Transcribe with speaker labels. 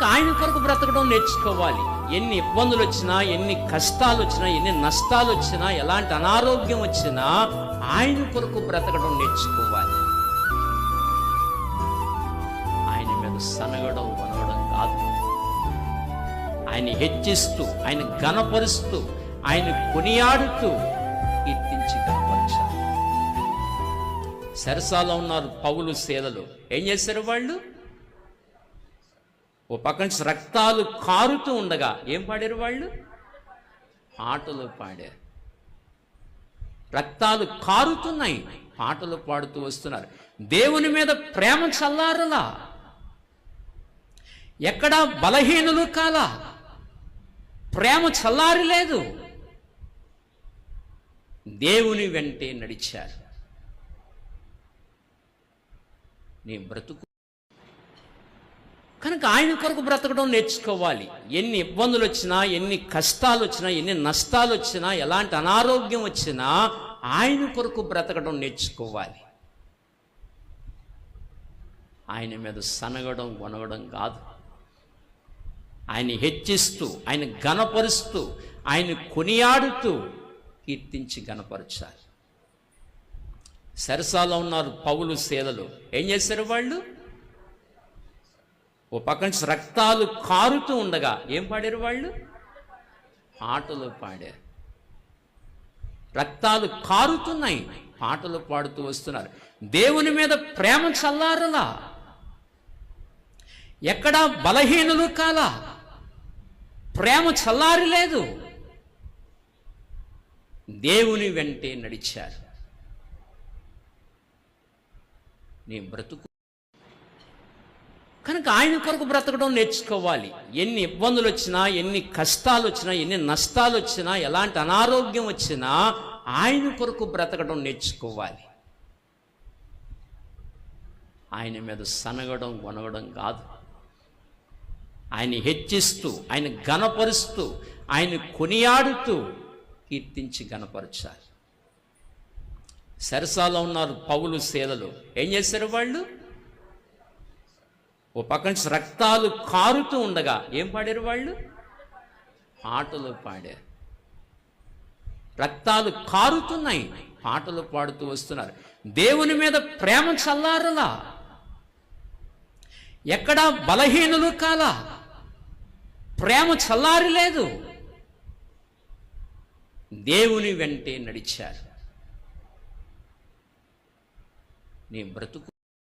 Speaker 1: కనుక ఆయన కొరకు బ్రతకడం నేర్చుకోవాలి. ఎన్ని ఇబ్బందులు వచ్చినా, ఎన్ని కష్టాలు వచ్చినా, ఎన్ని నష్టాలు వచ్చినా, ఎలాంటి అనారోగ్యం వచ్చినా ఆయన కొరకు బ్రతకడం నేర్చుకోవాలి. ఆయన మీద సనగడం వనగడం కాదు. ఆయన హెచ్చిస్తూ, ఆయన ఘనపరుస్తూ, ఆయన కొనియాడుతూ కీర్తించి కనపరచాలి. సరసాలో ఉన్నారు పౌలు సేవలు. ఏం చేశారు వాళ్ళు? ఓ పక్క నుంచి రక్తాలు కారుతూ ఉండగా ఏం పాడారు వాళ్ళు? పాటలు పాడారు. రక్తాలు కారుతున్నాయి, పాటలు పాడుతూ వస్తున్నారు. దేవుని మీద ప్రేమ చల్లారలా, ఎక్కడా బలహీనులు కాలా, ప్రేమ చల్లారి లేదు. దేవుని వెంటే నడిచారు. నీ బ్రతుకు కనుక ఆయన కొరకు బ్రతకడం నేర్చుకోవాలి. ఎన్ని ఇబ్బందులు వచ్చినా, ఎన్ని కష్టాలు వచ్చినా, ఎన్ని నష్టాలు వచ్చినా, ఎలాంటి అనారోగ్యం వచ్చినా ఆయన కొరకు బ్రతకడం నేర్చుకోవాలి. ఆయన మీద సనగడం వనగడం కాదు. ఆయన హెచ్చిస్తూ, ఆయన ఘనపరుస్తూ, ఆయన కొనియాడుతూ కీర్తించి ఘనపరచాలి. సరసాలో ఉన్నారు పౌలు సేవలు. ఏం చేశారు వాళ్ళు? ఓ పక్క నుంచి రక్తాలు కారుతూ ఉండగా ఏం పాడారు వాళ్ళు? పాటలు పాడారు. రక్తాలు కారుతున్నాయి, పాటలు పాడుతూ వస్తున్నారు. దేవుని మీద ప్రేమ చల్లారలా, ఎక్కడా బలహీనులు కాలా, ప్రేమ చల్లారి లేదు. దేవుని వెంటే నడిచారు. నీ బ్రతుకు కనుక ఆయన కొరకు బ్రతకడం నేర్చుకోవాలి. ఎన్ని ఇబ్బందులు వచ్చినా, ఎన్ని కష్టాలు వచ్చినా, ఎన్ని నష్టాలు వచ్చినా, ఎలాంటి అనారోగ్యం వచ్చినా ఆయన కొరకు బ్రతకడం నేర్చుకోవాలి. ఆయన మీద సనగడం వనగడం కాదు. ఆయన హెచ్చిస్తూ, ఆయన ఘనపరుస్తూ, ఆయన కొనియాడుతూ కీర్తించి ఘనపరచాలి. సరసాలో ఉన్నారు పౌలు సేవలు. ఏం చేశారు వాళ్ళు? ఓ పక్క నుంచి రక్తాలు కారుతూ ఉండగా ఏం పాడారు వాళ్ళు? పాటలు పాడారు. రక్తాలు కారుతున్నాయి, పాటలు పాడుతూ వస్తున్నారు. దేవుని మీద ప్రేమ చల్లారలా, ఎక్కడా బలహీనులు కాలా, ప్రేమ చల్లారి లేదు. దేవుని వెంటే నడిచారు. నీ బ్రతుకు